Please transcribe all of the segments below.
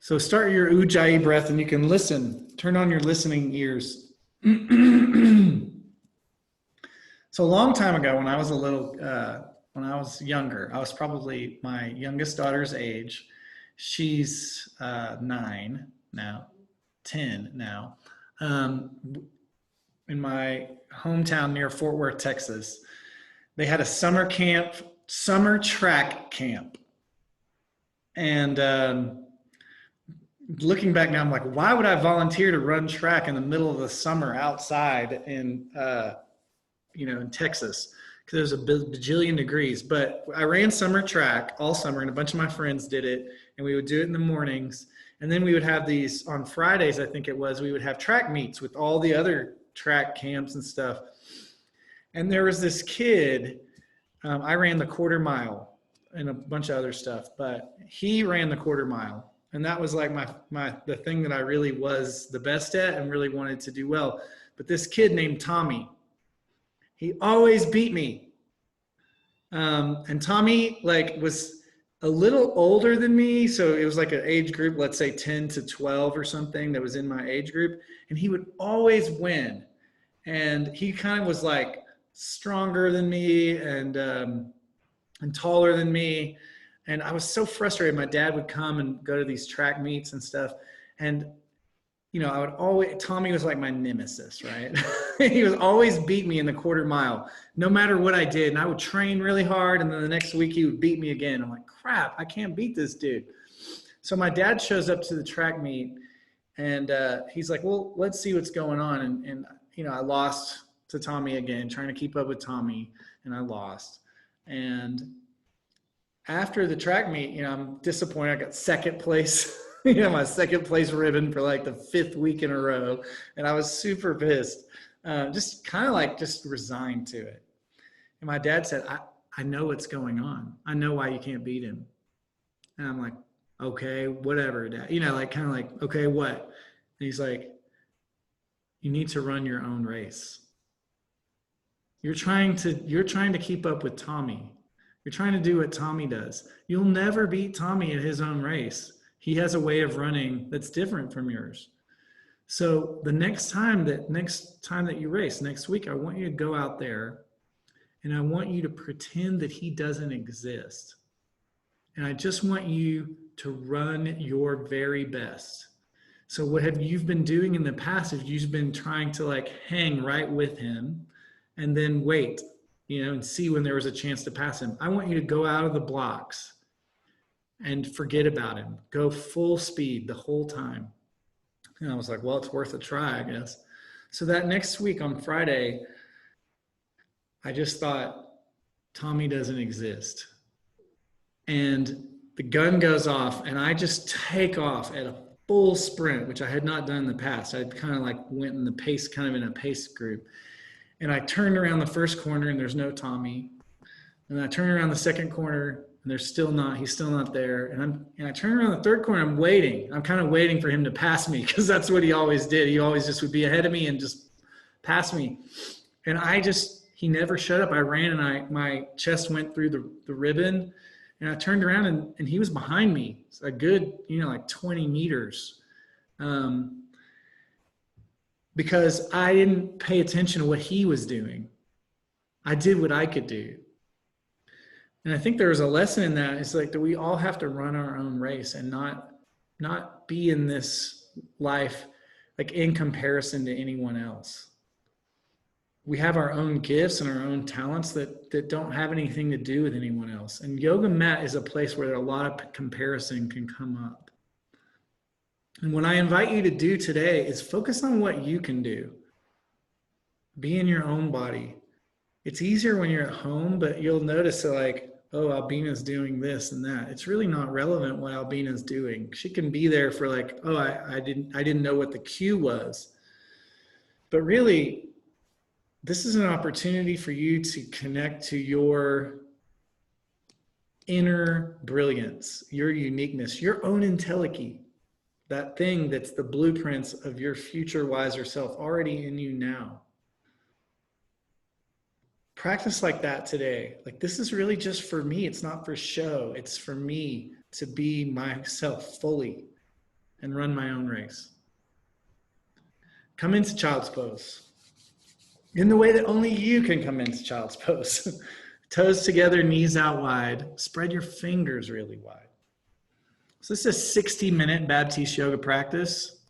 So start your Ujjayi breath and you can listen. Turn on your listening ears. So a long time ago when I was when I was younger, I was probably my youngest daughter's age. She's 9 now, 10 now. Um, in my hometown near Fort Worth, Texas, they had a summer camp, summer track camp. And looking back now, I'm like, why would I volunteer to run track in the middle of the summer outside in Texas? Because it was a bajillion degrees. But I ran summer track all summer, and a bunch of my friends did it, and we would do it in the mornings. And then we would have these on Fridays, I think it was, we would have track meets with all the other track camps and stuff. And there was this kid, I ran the quarter mile and a bunch of other stuff, but he ran the quarter mile. And that was like the thing that I really was the best at and really wanted to do well. But this kid named Tommy, he always beat me. And Tommy was a little older than me. So it was like an age group, let's say 10 to 12 or something that was in my age group. And he would always win. And he kind of was like stronger than me and taller than me. And I was so frustrated. My dad would come and go to these track meets and stuff. And, Tommy was like my nemesis, right? He would always beat me in the quarter mile, no matter what I did. And I would train really hard. And then the next week he would beat me again. I'm like, crap, I can't beat this dude. So my dad shows up to the track meet and he's like, well, let's see what's going on. And I lost to Tommy again, trying to keep up with Tommy, and I lost. And after the track meet, I'm disappointed. I got second place, my second place ribbon for like the 5th week in a row. And I was super pissed, just kind of just resigned to it. And my dad said, I know what's going on. I know why you can't beat him. And I'm like, okay, whatever, Dad. Okay, what? And he's like, you need to run your own race. You're trying to keep up with Tommy. You're trying to do what Tommy does. You'll never beat Tommy at his own race. He has a way of running that's different from yours. So the next time that you race, next week, I want you to go out there and I want you to pretend that he doesn't exist. And I just want you to run your very best. So what have you been doing in the past is you've been trying to hang right with him and then wait, and see when there was a chance to pass him. I want you to go out of the blocks and forget about him. Go full speed the whole time. And I was like, well, it's worth a try, I guess. So that next week on Friday, I just thought, Tommy doesn't exist. And the gun goes off and I just take off at a full sprint, which I had not done in the past. I kind of went in the pace, kind of in a pace group. And I turned around the first corner and there's no Tommy. And I turned around the second corner and he's still not there. And I turned around the third corner, I'm waiting. I'm kind of waiting for him to pass me because that's what he always did. He always just would be ahead of me and just pass me. And he never shut up. I ran and my chest went through the ribbon and I turned around and he was behind me. It's a good, 20 meters. Because I didn't pay attention to what he was doing. I did what I could do. And I think there was a lesson in that. It's that we all have to run our own race and not be in this life in comparison to anyone else. We have our own gifts and our own talents that don't have anything to do with anyone else. And yoga mat is a place where a lot of comparison can come up. And what I invite you to do today is focus on what you can do. Be in your own body. It's easier when you're at home, but you'll notice that Albina's doing this and that. It's really not relevant what Albina's doing. She can be there for I didn't know what the cue was. But really, this is an opportunity for you to connect to your inner brilliance, your uniqueness, your own entelechy. That thing that's the blueprints of your future wiser self already in you now. Practice like that today. This is really just for me. It's not for show. It's for me to be myself fully. and run my own race. Come into child's pose in the way that only you can come into child's pose. Toes together, knees out wide. Spread your fingers really wide. So this is a 60-minute Baptiste yoga practice.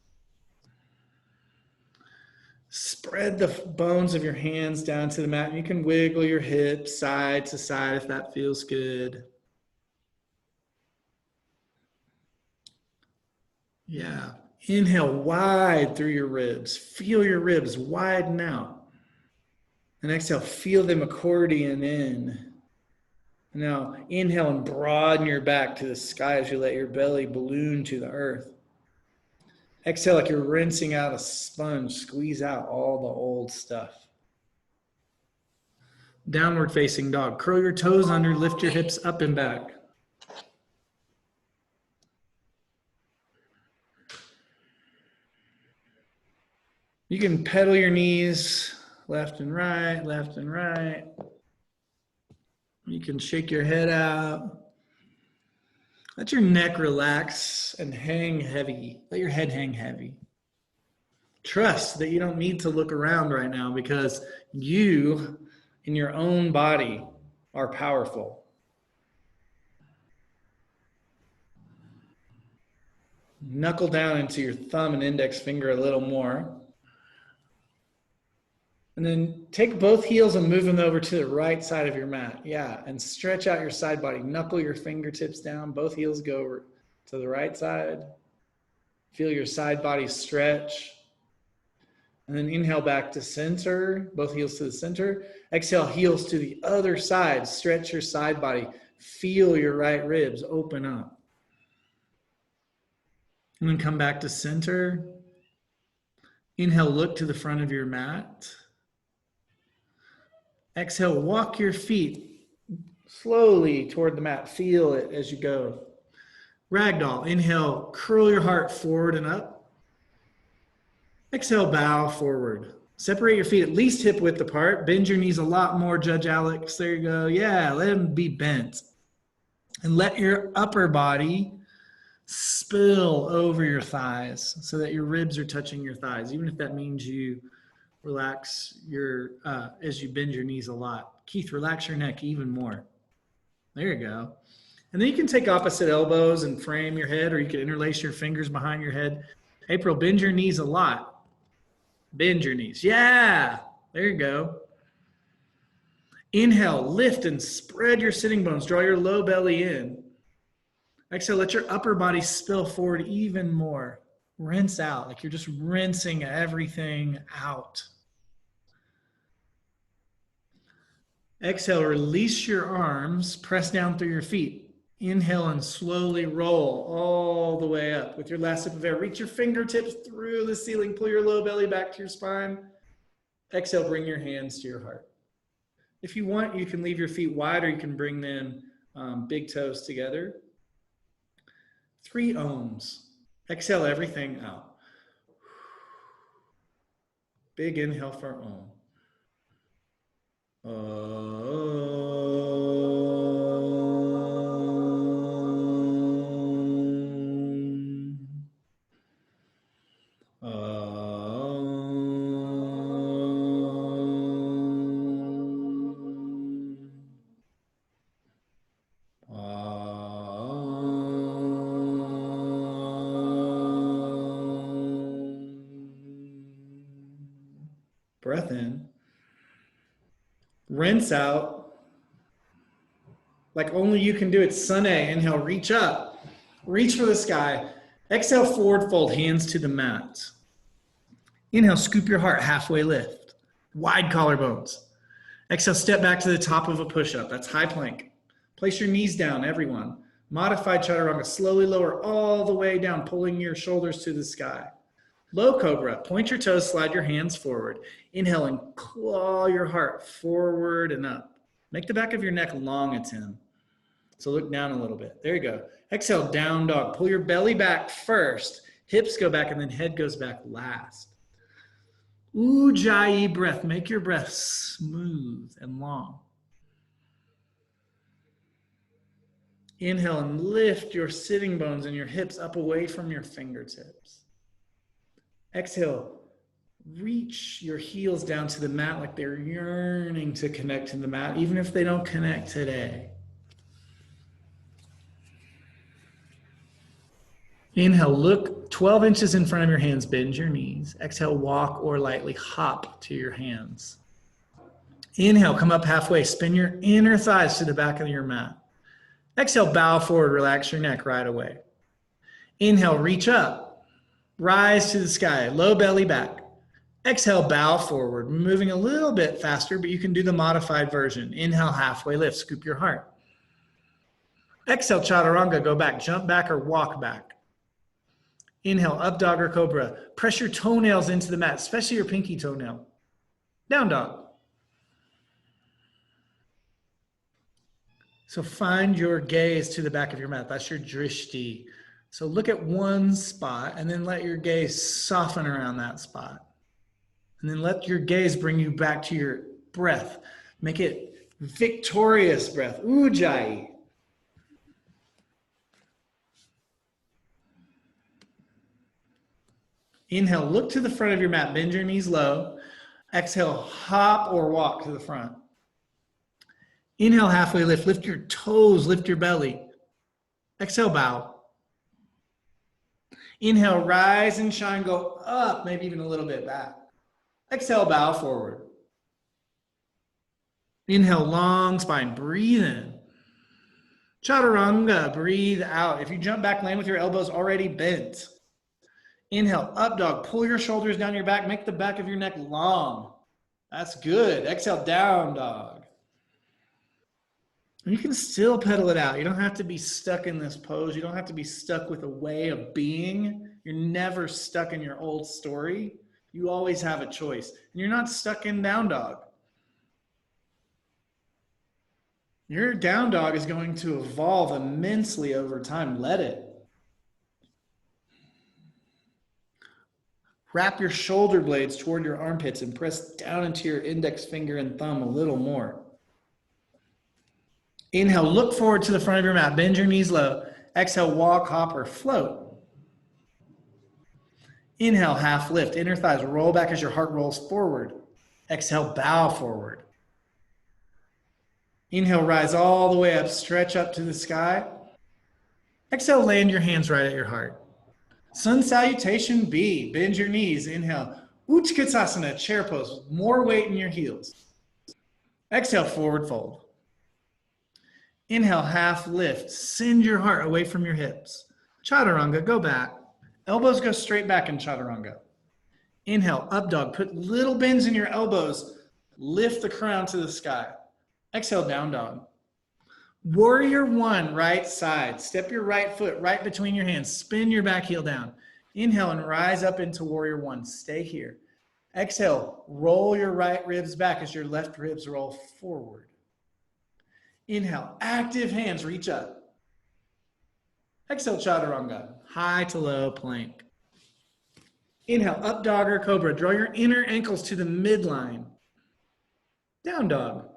Spread the bones of your hands down to the mat. And you can wiggle your hips side to side if that feels good. Yeah. Inhale wide through your ribs. Feel your ribs widen out. And exhale, feel them accordion in. Now, inhale and broaden your back to the sky as you let your belly balloon to the earth. Exhale like you're rinsing out a sponge. Squeeze out all the old stuff. Downward facing dog. Curl your toes under, lift your hips up and back. You can pedal your knees left and right, left and right. You can shake your head out. Let your neck relax and hang heavy. Let your head hang heavy. Trust that you don't need to look around right now because you, in your own body, are powerful. Knuckle down into your thumb and index finger a little more. And then take both heels and move them over to the right side of your mat. Yeah, and stretch out your side body. Knuckle your fingertips down. Both heels go over to the right side. Feel your side body stretch. And then inhale back to center. Both heels to the center. Exhale, heels to the other side. Stretch your side body. Feel your right ribs open up. And then come back to center. Inhale, look to the front of your mat. Exhale, walk your feet slowly toward the mat. Feel it as you go. Ragdoll. Inhale, curl your heart forward and up. Exhale, bow forward. Separate your feet at least hip width apart. Bend your knees a lot more, Judge Alex. There you go. Yeah, let them be bent. And let your upper body spill over your thighs so that your ribs are touching your thighs, even if that means you relax your as you bend your knees a lot. Keith, relax your neck even more. There you go. And then you can take opposite elbows and frame your head, or you can interlace your fingers behind your head. April, bend your knees a lot. Bend your knees. Yeah, there you go. Inhale, lift and spread your sitting bones. Draw your low belly in. Exhale, let your upper body spill forward even more. Rinse out, like you're just rinsing everything out. Exhale, release your arms, press down through your feet. Inhale and slowly roll all the way up. With your last sip of air, reach your fingertips through the ceiling. Pull your low belly back to your spine. Exhale, bring your hands to your heart. If you want, you can leave your feet wide or you can bring them big toes together. 3 ohms. Exhale everything out. Big inhale for Om. Breath in. Rinse out. Like only you can do it. Sun A. Inhale, reach up. Reach for the sky. Exhale, forward fold, hands to the mat. Inhale, scoop your heart, halfway lift. Wide collarbones. Exhale, step back to the top of a push-up. That's high plank. Place your knees down, everyone. Modified chaturanga. Slowly lower all the way down, pulling your shoulders to the sky. Low cobra. Point your toes, slide your hands forward. Inhale and claw your heart forward and up. Make the back of your neck long, Tim. So look down a little bit. There you go. Exhale, down dog. Pull your belly back first. Hips go back and then head goes back last. Ujjayi breath. Make your breath smooth and long. Inhale and lift your sitting bones and your hips up away from your fingertips. Exhale, reach your heels down to the mat like they're yearning to connect to the mat, even if they don't connect today. Inhale, look 12 inches in front of your hands, bend your knees. Exhale, walk or lightly hop to your hands. Inhale, come up halfway, spin your inner thighs to the back of your mat. Exhale, bow forward, relax your neck right away. Inhale, reach up, rise to the sky, low belly back. Exhale, bow forward, moving a little bit faster, but you can do the modified version. Inhale, halfway lift, scoop your heart. Exhale, chaturanga, go back, jump back or walk back. Inhale, up dog or cobra. Press your toenails into the mat, especially your pinky toenail. Down dog. So find your gaze to the back of your mat. That's your drishti. So look at one spot and then let your gaze soften around that spot. And then let your gaze bring you back to your breath. Make it victorious breath. Ujjayi. Inhale, look to the front of your mat. Bend your knees low. Exhale, hop or walk to the front. Inhale, halfway lift. Lift your toes, lift your belly. Exhale, bow. Inhale, rise and shine, go up, maybe even a little bit back. Exhale, bow forward. Inhale, long spine, breathe in. Chaturanga, breathe out. If you jump back, land with your elbows already bent. Inhale, up dog, pull your shoulders down your back, make the back of your neck long. That's good. Exhale, down dog. And you can still pedal it out. You don't have to be stuck in this pose. You don't have to be stuck with a way of being. You're never stuck in your old story. You always have a choice. And you're not stuck in down dog. Your down dog is going to evolve immensely over time. Let it. Wrap your shoulder blades toward your armpits and press down into your index finger and thumb a little more. Inhale, look forward to the front of your mat. Bend your knees low. Exhale, walk, hop, or float. Inhale, half lift. Inner thighs roll back as your heart rolls forward. Exhale, bow forward. Inhale, rise all the way up. Stretch up to the sky. Exhale, land your hands right at your heart. Sun salutation B. Bend your knees. Inhale, Utkatasana, chair pose. More weight in your heels. Exhale, forward fold. Inhale, half lift. Send your heart away from your hips. Chaturanga, go back. Elbows go straight back in chaturanga. Inhale, up dog. Put little bends in your elbows. Lift the crown to the sky. Exhale, down dog. Warrior one, right side. Step your right foot right between your hands. Spin your back heel down. Inhale and rise up into warrior one. Stay here. Exhale, roll your right ribs back as your left ribs roll forward. Inhale, active hands, reach up. Exhale, chaturanga, high to low plank. Inhale, up dog or cobra. Draw your inner ankles to the midline. Down dog.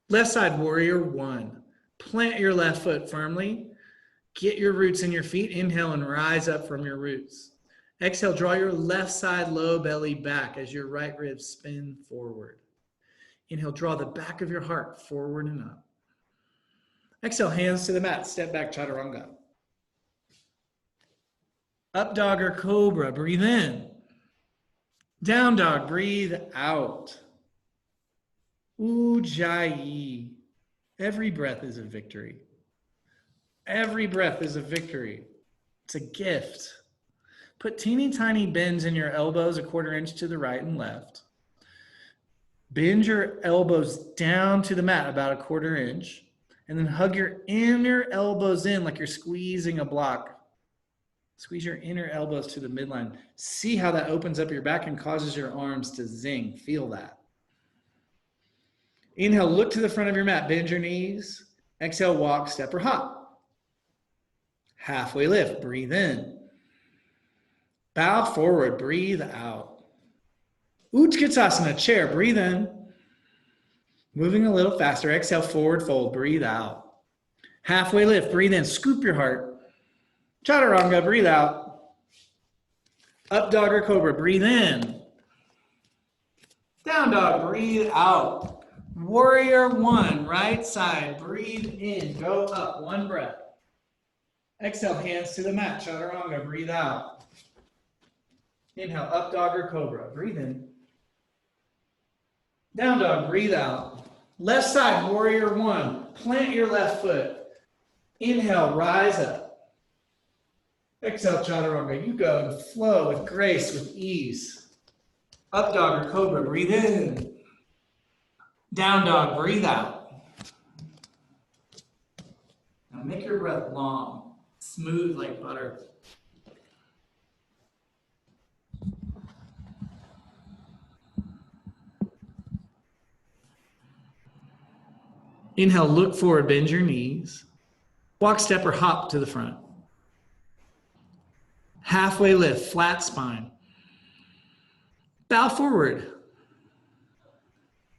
Left side, warrior one. Plant your left foot firmly. Get your roots in your feet. Inhale and rise up from your roots. Exhale, draw your left side low belly back as your right ribs spin forward. Inhale, draw the back of your heart forward and up. Exhale, hands to the mat, step back, chaturanga. Up dog or cobra, breathe in. Down dog, breathe out. Ujjayi. Every breath is a victory. Every breath is a victory. It's a gift. Put teeny tiny bends in your elbows, a 1/4 inch to the right and left. Bend your elbows down to the mat about a 1/4 inch. And then hug your inner elbows in like you're squeezing a block. Squeeze your inner elbows to the midline. See how that opens up your back and causes your arms to zing. Feel that. Inhale, look to the front of your mat. Bend your knees. Exhale, walk, step, or hop. Halfway lift. Breathe in. Bow forward. Breathe out. Utkatasana, chair. Breathe in. Moving a little faster. Exhale, forward fold. Breathe out. Halfway lift, breathe in, scoop your heart. Chaturanga, breathe out. Up dog or cobra, breathe in. Down dog, breathe out. Warrior one, right side, breathe in, go up, one breath. Exhale, hands to the mat, chaturanga, breathe out. Inhale, up dog or cobra, breathe in. Down dog, breathe out. Left side, warrior one, plant your left foot. Inhale, rise up. Exhale, chaturanga, you go and flow with grace, with ease. Up dog or cobra, breathe in. Down dog, breathe out. Now make your breath long, smooth like butter. Inhale, look forward, bend your knees. Walk, step, or hop to the front. Halfway lift, flat spine. Bow forward.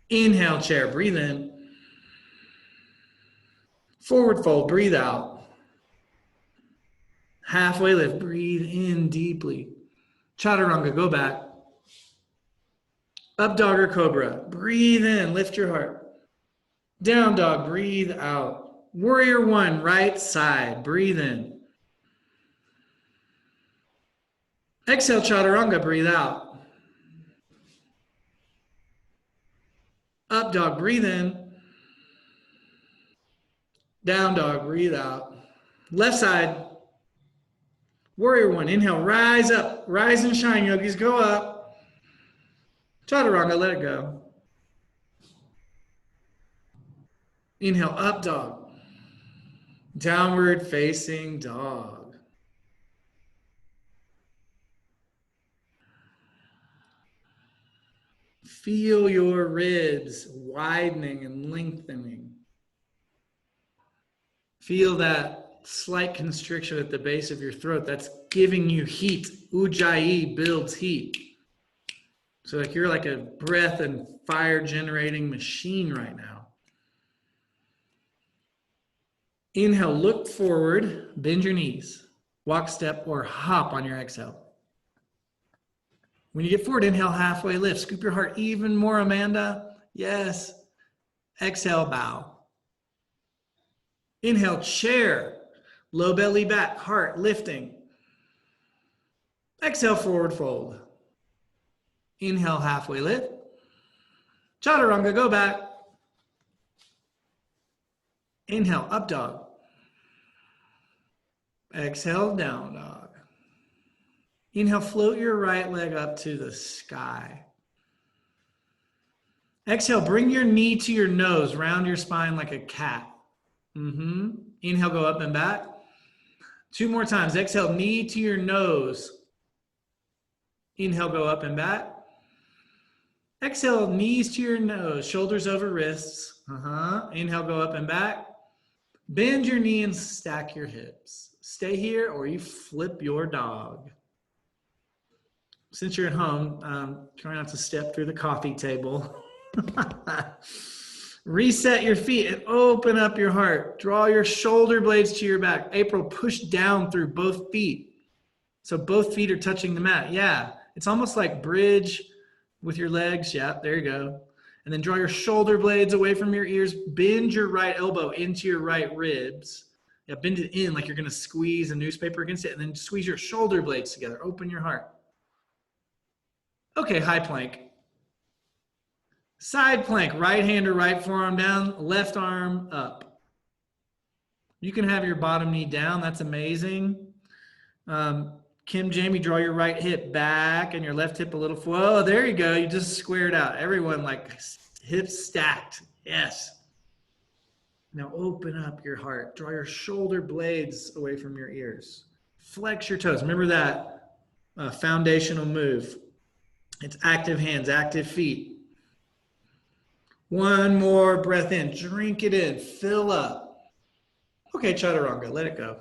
Inhale, chair, breathe in. Forward fold, breathe out. Halfway lift, breathe in deeply. Chaturanga, go back. Up dog or cobra, breathe in, lift your heart. Down dog, breathe out. Warrior one, right side, breathe in. Exhale, chaturanga, breathe out. Up dog, breathe in. Down dog, breathe out. Left side, warrior one, inhale, rise up. Rise and shine, yogis, go up. Chaturanga, let it go. Inhale, up dog. Downward facing dog. Feel your ribs widening and lengthening. Feel that slight constriction at the base of your throat. That's giving you heat. Ujjayi builds heat. So like you're like a breath and fire generating machine right now. Inhale, look forward, bend your knees. Walk, step, or hop on your exhale. When you get forward, inhale, halfway lift. Scoop your heart even more, Amanda. Yes. Exhale, bow. Inhale, chair. Low belly back, heart lifting. Exhale, forward fold. Inhale, halfway lift. Chaturanga, go back. Inhale, up dog. Exhale, down dog. Inhale, float your right leg up to the sky. Exhale, bring your knee to your nose, round your spine like a cat. Inhale, go up and back. 2 more times. Exhale, knee to your nose. Inhale, go up and back. Exhale, knees to your nose, shoulders over wrists. Inhale, go up and back. Bend your knee and stack your hips. Stay here or you flip your dog. Since you're at home, try not to step through the coffee table. Reset your feet and open up your heart. Draw your shoulder blades to your back. April, push down through both feet. So both feet are touching the mat. Yeah, it's almost like bridge with your legs. Yeah, there you go. And then draw your shoulder blades away from your ears. Bend your right elbow into your right ribs. Yeah, bend it in like you're going to squeeze a newspaper against it. And then squeeze your shoulder blades together. Open your heart. Okay, high plank. Side plank, right hand or right forearm down, left arm up. You can have your bottom knee down. That's amazing. Kim, Jamie, draw your right hip back and your left hip a little forward. Oh, there you go. You just squared out. Everyone like hips stacked. Yes. Now open up your heart. Draw your shoulder blades away from your ears. Flex your toes. Remember that foundational move. It's active hands, active feet. One more breath in. Drink it in. Fill up. Okay, chaturanga. Let it go.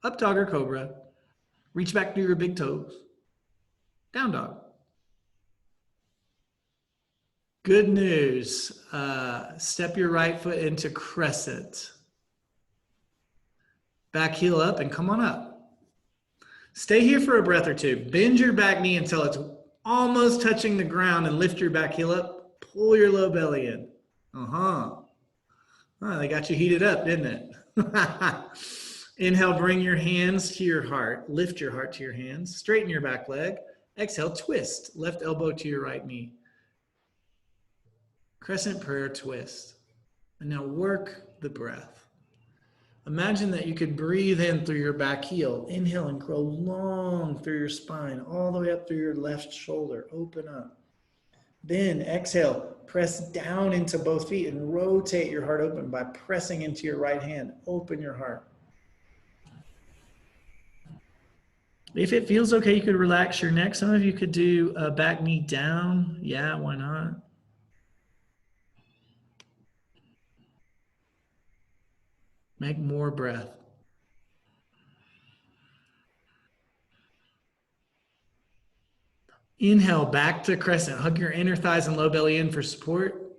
Up dog or cobra. Reach back to your big toes. Down dog. Good news. Step your right foot into crescent. Back heel up and come on up. Stay here for a breath or two. Bend your back knee until it's almost touching the ground and lift your back heel up. Pull your low belly in. Oh, they got you heated up, didn't it? Inhale, bring your hands to your heart. Lift your heart to your hands. Straighten your back leg. Exhale, twist. Left elbow to your right knee. Crescent prayer twist. And now work the breath. Imagine that you could breathe in through your back heel. Inhale and grow long through your spine, all the way up through your left shoulder. Open up. Then exhale, press down into both feet and rotate your heart open by pressing into your right hand. Open your heart. If it feels okay, you could relax your neck. Some of you could do a back knee down. Yeah, why not? Make more breath. Inhale, back to crescent. Hug your inner thighs and low belly in for support.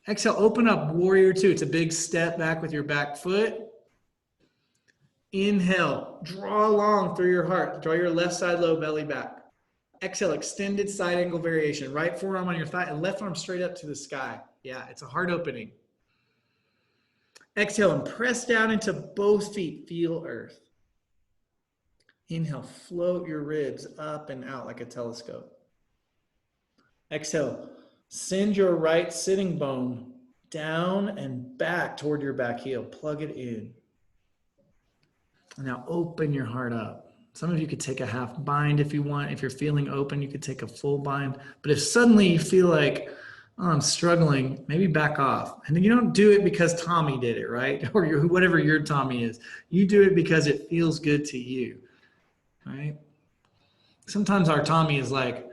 Exhale, open up, warrior two. It's a big step back with your back foot. Inhale, draw long through your heart. Draw your left side low belly back. Exhale, extended side angle variation. Right forearm on your thigh and left arm straight up to the sky. Yeah, it's a heart opening. Exhale and press down into both feet. Feel earth. Inhale, float your ribs up and out like a telescope. Exhale, send your right sitting bone down and back toward your back heel. Plug it in. Now open your heart up. Some of you could take a half bind if you want. If you're feeling open, you could take a full bind. But if suddenly you feel like, oh, I'm struggling, maybe back off. And then you don't do it because Tommy did it, right? Or whatever your Tommy is. You do it because it feels good to you, right? Sometimes our Tommy is like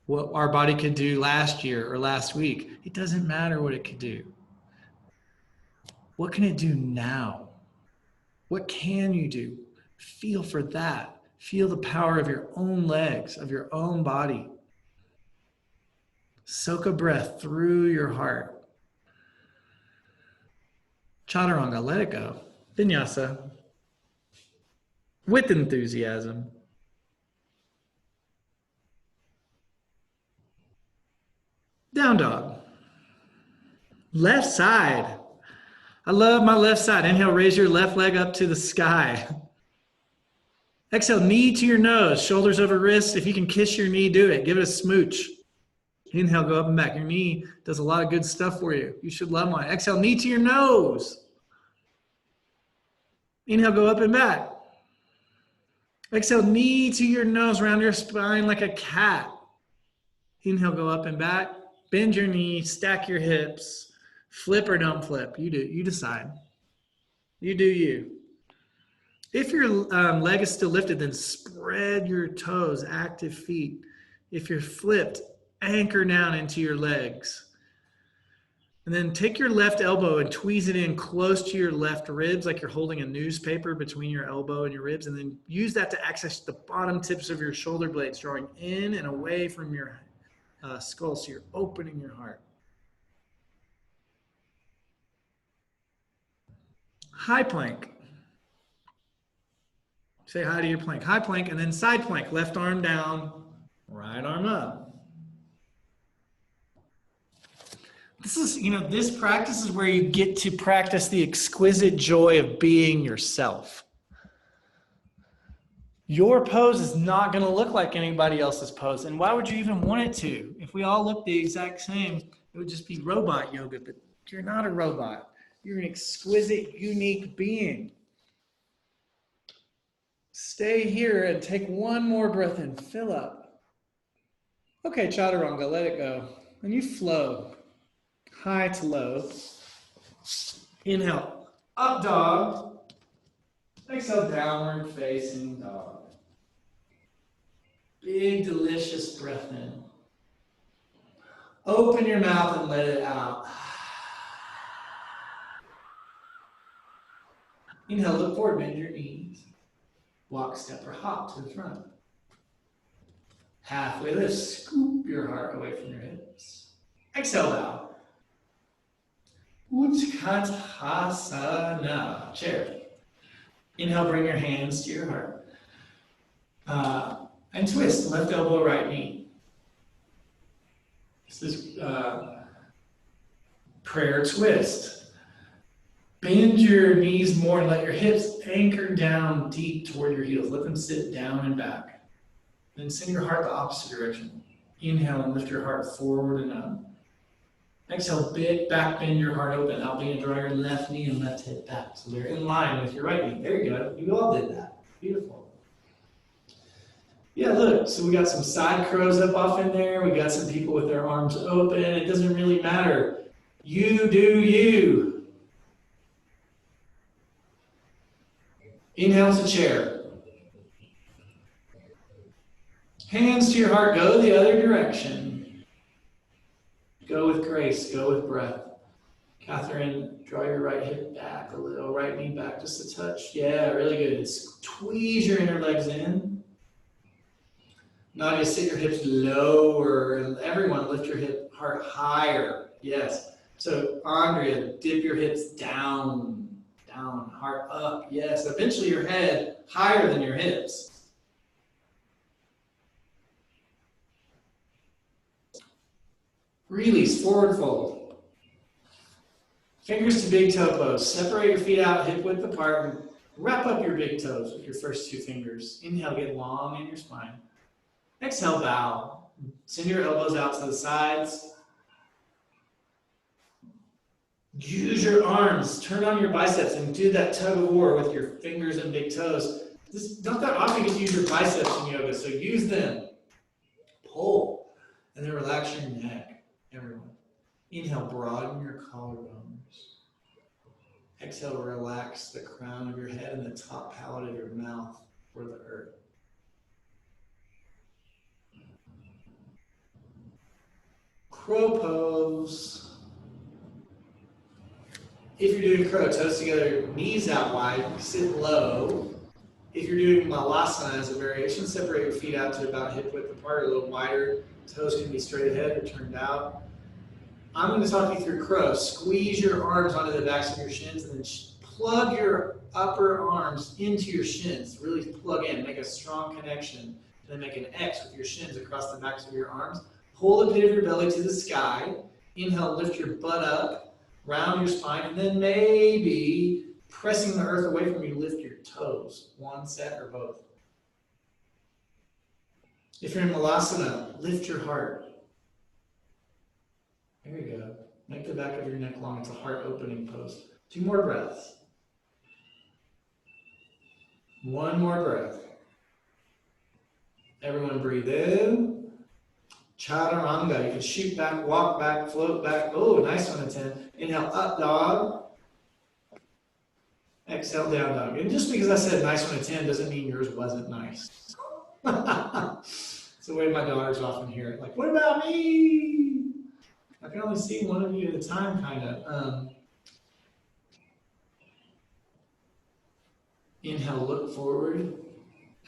what our body could do last year or last week. It doesn't matter what it could do. What can it do now? What can you do? Feel for that. Feel the power of your own legs, of your own body. Soak a breath through your heart. Chaturanga, let it go. Vinyasa, with enthusiasm. Down dog. Left side. I love my left side. Inhale, raise your left leg up to the sky. Exhale, knee to your nose, shoulders over wrists. If you can kiss your knee, do it. Give it a smooch. Inhale, go up and back. Your knee does a lot of good stuff for you. You should love mine. Exhale, knee to your nose. Inhale, go up and back. Exhale, knee to your nose, round your spine like a cat. Inhale, go up and back. Bend your knee, stack your hips. Flip or don't flip. You do. You decide. You do you. If your leg is still lifted, then spread your toes, active feet. If you're flipped, anchor down into your legs. And then take your left elbow and tweeze it in close to your left ribs, like you're holding a newspaper between your elbow and your ribs. And then use that to access the bottom tips of your shoulder blades, drawing in and away from your skull. So you're opening your heart. High plank. Say hi to your plank. High plank and then side plank. Left arm down, right arm up. This practice is where you get to practice the exquisite joy of being yourself. Your pose is not going to look like anybody else's pose. And why would you even want it to? If we all looked the exact same, it would just be robot yoga. But you're not a robot. You're an exquisite, unique being. Stay here and take one more breath in. Fill up. Okay, chaturanga, let it go. And you flow. High to low. Inhale, up dog. Exhale, downward facing dog. Big, delicious breath in. Open your mouth and let it out. Inhale, look forward, bend your knees. Walk, step, or hop to the front. Halfway lift, scoop your heart away from your hips. Exhale, bow. Utkatasana, chair. Inhale, bring your hands to your heart. And twist, left elbow, right knee. This is prayer twist. Bend your knees more and let your hips anchor down deep toward your heels. Let them sit down and back. Then send your heart the opposite direction. Inhale and lift your heart forward and up. Exhale, big back bend your heart open. Albina, draw your left knee and left hip back. So they're in line with your right knee. There you go. You all did that. Beautiful. Yeah, look. So we got some side crows up off in there. We got some people with their arms open. It doesn't really matter. You do you. Inhale to chair. Hands to your heart. Go the other direction. Go with grace, go with breath. Catherine, draw your right hip back a little, right knee back just a touch. Yeah, really good. Squeeze your inner legs in. Nadia, sit your hips lower. And everyone, lift your hip heart higher. Yes. So, Andrea, dip your hips down, down, heart up. Yes. Eventually, your head higher than your hips. Release, forward fold. Fingers to big toe pose. Separate your feet out, hip width apart, and wrap up your big toes with your first two fingers. Inhale, get long in your spine. Exhale, bow. Send your elbows out to the sides. Use your arms. Turn on your biceps and do that tug of war with your fingers and big toes. Not that often you get to use your biceps in yoga, so use them. Pull. And then relax your neck. Everyone. Inhale, broaden your collarbones. Exhale, relax the crown of your head and the top palate of your mouth for the earth. Crow pose. If you're doing crow, toes together, knees out wide, sit low. If you're doing malasana as a variation, separate your feet out to about hip width apart, a little wider. Toes can be straight ahead or turned out. I'm going to talk you through crow. Squeeze your arms onto the backs of your shins and then plug your upper arms into your shins. Really plug in, make a strong connection. And then make an X with your shins across the backs of your arms. Pull the pit of your belly to the sky. Inhale, lift your butt up, round your spine, and then maybe pressing the earth away from you, lift your toes. One set or both. If you're in malasana, lift your heart. There you go. Make the back of your neck long. It's a heart opening pose. 2 more breaths. 1 more breath. Everyone breathe in. Chaturanga. You can shoot back, walk back, float back. Oh, nice one at 10. Inhale, up dog. Exhale, down dog. And just because I said nice one at 10 doesn't mean yours wasn't nice. It's the way my daughters often hear it. Like, what about me? I can only see one of you at a time, kind of. Inhale, look forward.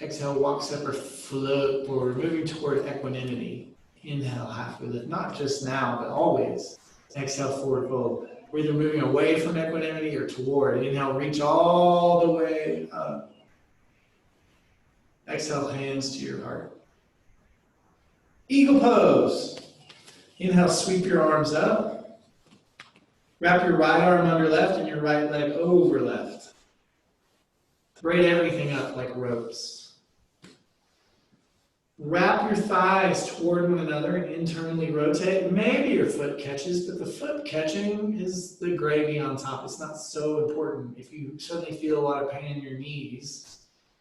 Exhale, walk, step, or float forward, moving toward equanimity. Inhale, halfway lift. Not just now, but always. Exhale, forward fold. We're either moving away from equanimity or toward. Inhale, reach all the way up. Exhale, hands to your heart. Eagle pose. Inhale, sweep your arms up. Wrap your right arm under left and your right leg over left. Braid everything up like ropes. Wrap your thighs toward one another and internally rotate. Maybe your foot catches, but the foot catching is the gravy on top. It's not so important. If you suddenly feel a lot of pain in your knees,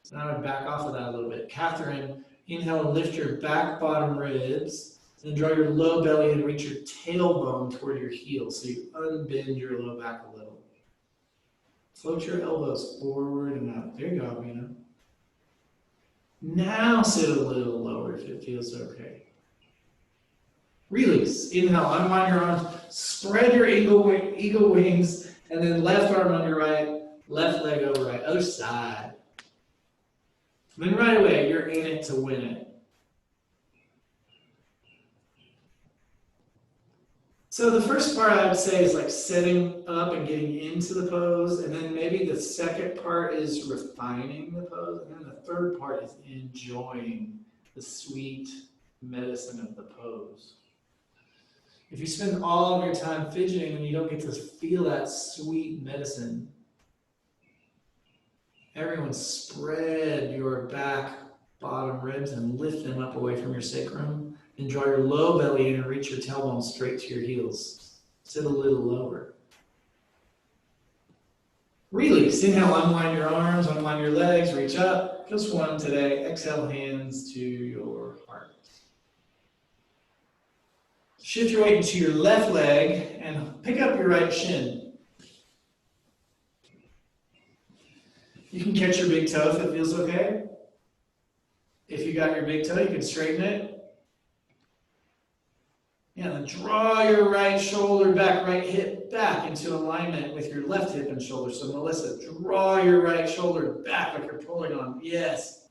then I would back off of that a little bit. Catherine, inhale and lift your back bottom ribs. Then draw your low belly and reach your tailbone toward your heels. So you unbend your low back a little. Float your elbows forward and up. There you go, Albina. Now sit a little lower if it feels okay. Release. Inhale, unwind your arms. Spread your eagle wings. And then left arm under right, left leg over right. Other side. And then right away, you're in it to win it. So the first part I would say is like setting up and getting into the pose, and then maybe the second part is refining the pose, and then the third part is enjoying the sweet medicine of the pose. If you spend all of your time fidgeting and you don't get to feel that sweet medicine, everyone spread your back bottom ribs and lift them up away from your sacrum. And draw your low belly in and reach your tailbone straight to your heels. Sit a little lower. Release. Inhale, unwind your arms, unwind your legs, reach up. Just one today. Exhale, hands to your heart. Shift your weight into your left leg and pick up your right shin. You can catch your big toe if it feels okay. If you got your big toe, you can straighten it. Yeah, then draw your right shoulder back, right hip back into alignment with your left hip and shoulder. So Melissa, draw your right shoulder back like you're pulling on. Yes.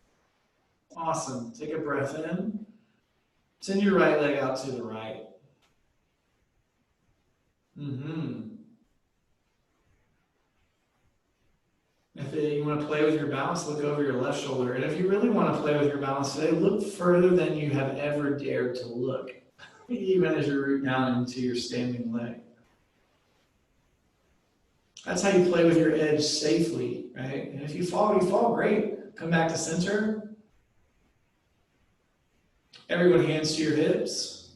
Awesome. Take a breath in. Send your right leg out to the right. If you want to play with your balance, look over your left shoulder. And if you really want to play with your balance today, look further than you have ever dared to look, even as you root down into your standing leg. That's how you play with your edge safely, right? And if you fall, great. Come back to center. Everyone, hands to your hips.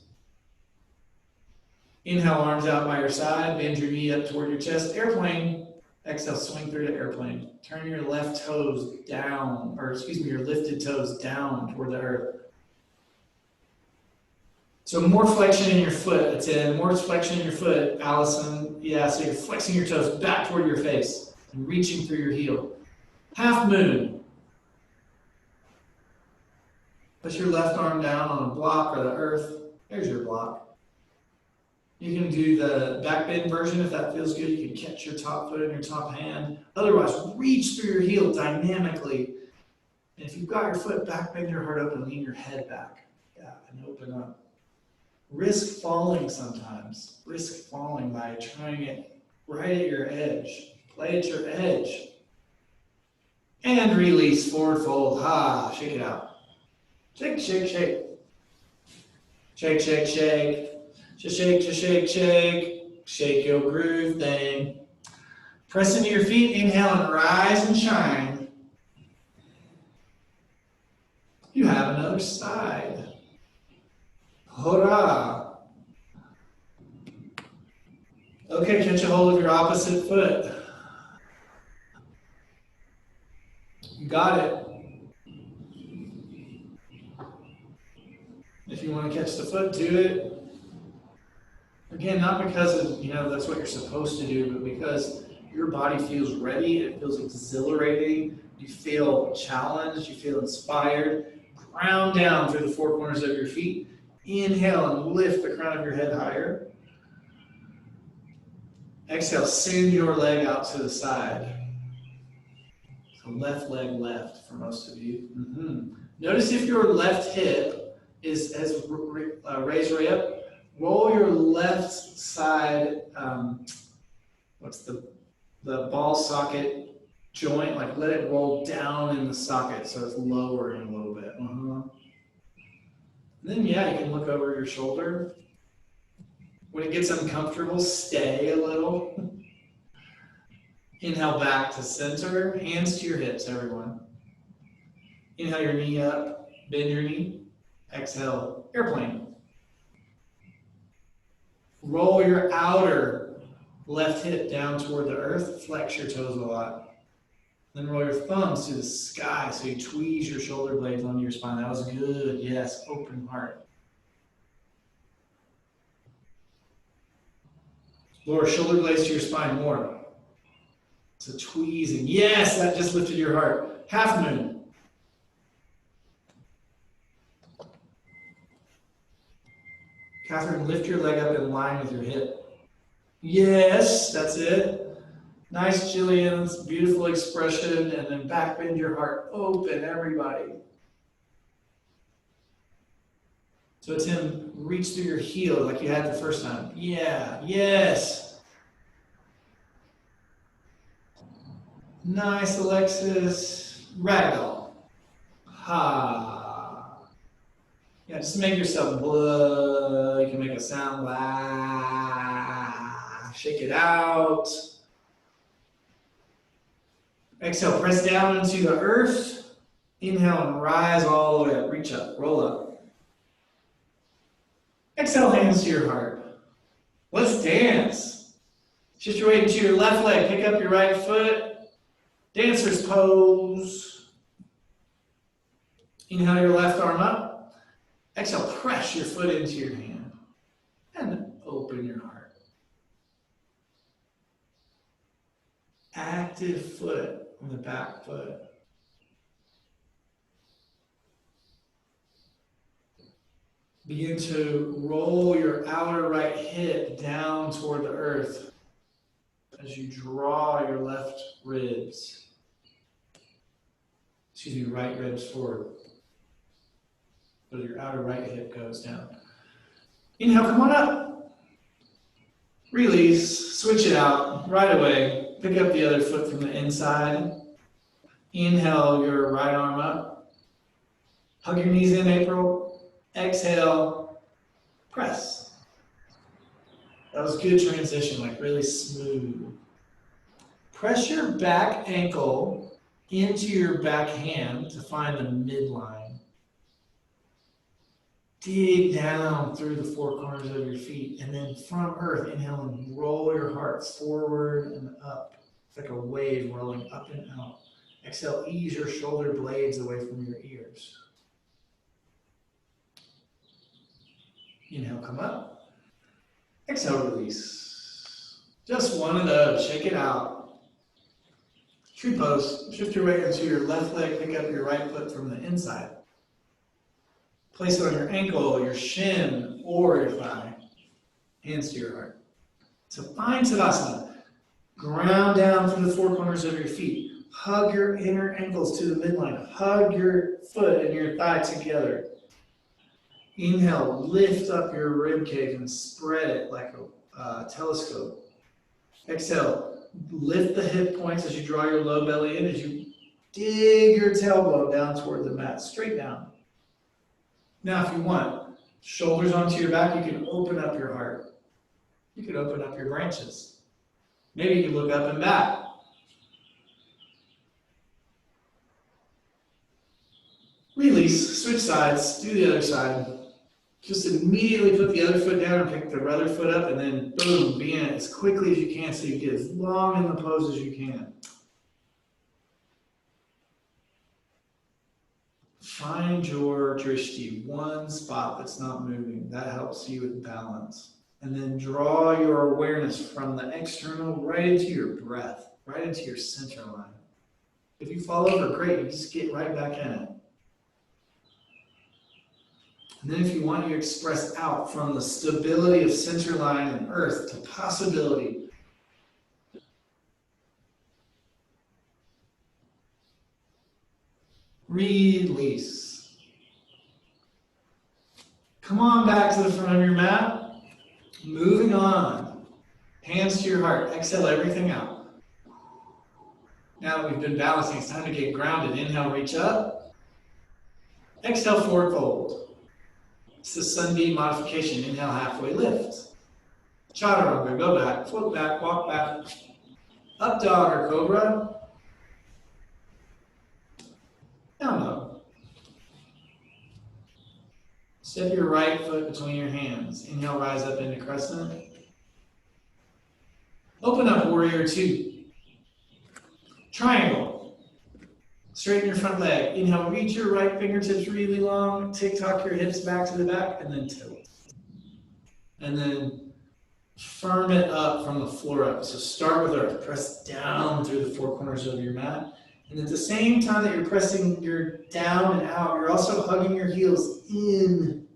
Inhale, arms out by your side. Bend your knee up toward your chest. Airplane. Exhale, swing through to airplane. Turn your left toes down, your lifted toes down toward the earth. So more flexion in your foot. That's it. More flexion in your foot, Allison. Yeah, so you're flexing your toes back toward your face and reaching through your heel. Half moon. Put your left arm down on a block or the earth. There's your block. You can do the back bend version if that feels good. You can catch your top foot in your top hand. Otherwise, reach through your heel dynamically. And if you've got your foot back, bend your heart open, lean your head back. Yeah, and open up. Risk falling sometimes. Risk falling by trying it right at your edge. Play at your edge. And release, forward fold. Ha, shake it out. Shake, shake, shake. Shake, shake, shake. Just shake, shake. Shake your groove thing. Press into your feet. Inhale and rise and shine. You have another side. Hurrah! Okay, catch a hold of your opposite foot. You got it. If you want to catch the foot, do it. Again, not because of, that's what you're supposed to do, but because your body feels ready, it feels exhilarating, you feel challenged, you feel inspired. Ground down through the four corners of your feet. Inhale and lift the crown of your head higher. Exhale, send your leg out to the side. So left leg left for most of you. Notice if your left hip has raised right up. Roll your left side, what's the ball socket joint, like let it roll down in the socket so it's lowering a little bit. Then, you can look over your shoulder. When it gets uncomfortable, stay a little. Inhale back to center, hands to your hips, everyone. Inhale your knee up, bend your knee. Exhale, airplane. Roll your outer left hip down toward the earth. Flex your toes a lot. Then roll your thumbs to the sky so you tweeze your shoulder blades onto your spine. That was good. Yes, open heart. Lower shoulder blades to your spine more. So tweezing. Yes, that just lifted your heart. Half moon. Catherine, lift your leg up in line with your hip. Yes, that's it. Nice, Jillian's beautiful expression, and then back bend your heart open, everybody. So Tim, reach through your heel like you had the first time. Yeah, yes. Nice, Alexis. Ragdoll. Ha. Yeah, just make yourself blah. You can make a sound blah. Shake it out. Exhale, press down into the earth. Inhale and rise all the way up. Reach up, roll up. Exhale, hands to your heart. Let's dance. Shift your weight into your left leg. Pick up your right foot. Dancer's pose. Inhale your left arm up. Exhale, press your foot into your hand. And open your heart. Active foot on the back foot. Begin to roll your outer right hip down toward the earth as you draw your left ribs. Excuse me, right ribs forward. So your outer right hip goes down. Inhale, come on up. Release, switch it out right away. Pick up the other foot from the inside. Inhale your right arm up. Hug your knees in, April. Exhale, press. That was good transition, like really smooth. Press your back ankle into your back hand to find the midline. Dig down through the four corners of your feet, and then from earth, inhale and roll your heart forward and up. It's like a wave rolling up and out. Exhale, ease your shoulder blades away from your ears. Inhale, come up. Exhale, release. Just one of those. Shake it out. Tree pose. Shift your weight into your left leg. Pick up your right foot from the inside. Place it on your ankle, your shin, or your thigh. Hands to your heart. So find Tadasana. Ground down through the four corners of your feet. Hug your inner ankles to the midline. Hug your foot and your thigh together. Inhale, lift up your rib cage and spread it like a telescope. Exhale, lift the hip points as you draw your low belly in, as you dig your tailbone down toward the mat, straight down. Now, if you want, shoulders onto your back, you can open up your heart. You can open up your branches. Maybe you can look up and back. Release, switch sides, do the other side. Just immediately put the other foot down and pick the other foot up, and then boom, be in it as quickly as you can so you get as long in the pose as you can. Find your drishti, one spot that's not moving. That helps you with balance. And then draw your awareness from the external right into your breath, right into your center line. If you fall over, great, you just get right back in it. And then if you want, you express out from the stability of center line and earth to possibility. Release. Come on back to the front of your mat. Moving on. Hands to your heart. Exhale everything out. Now that we've been balancing, it's time to get grounded. Inhale, reach up. Exhale, forward fold. It's the sunbeam modification. Inhale, halfway lift. Chaturanga, go back, float back, walk back. Up dog or cobra. Down dog. Step your right foot between your hands. Inhale, rise up into crescent. Open up, warrior two. Triangle. Straighten your front leg. Inhale, reach your right fingertips really long. Tick-tock your hips back to the back, and then tilt. And then firm it up from the floor up. So start with earth. Press down through the four corners of your mat. And at the same time that you're pressing your down and out, you're also hugging your heels in.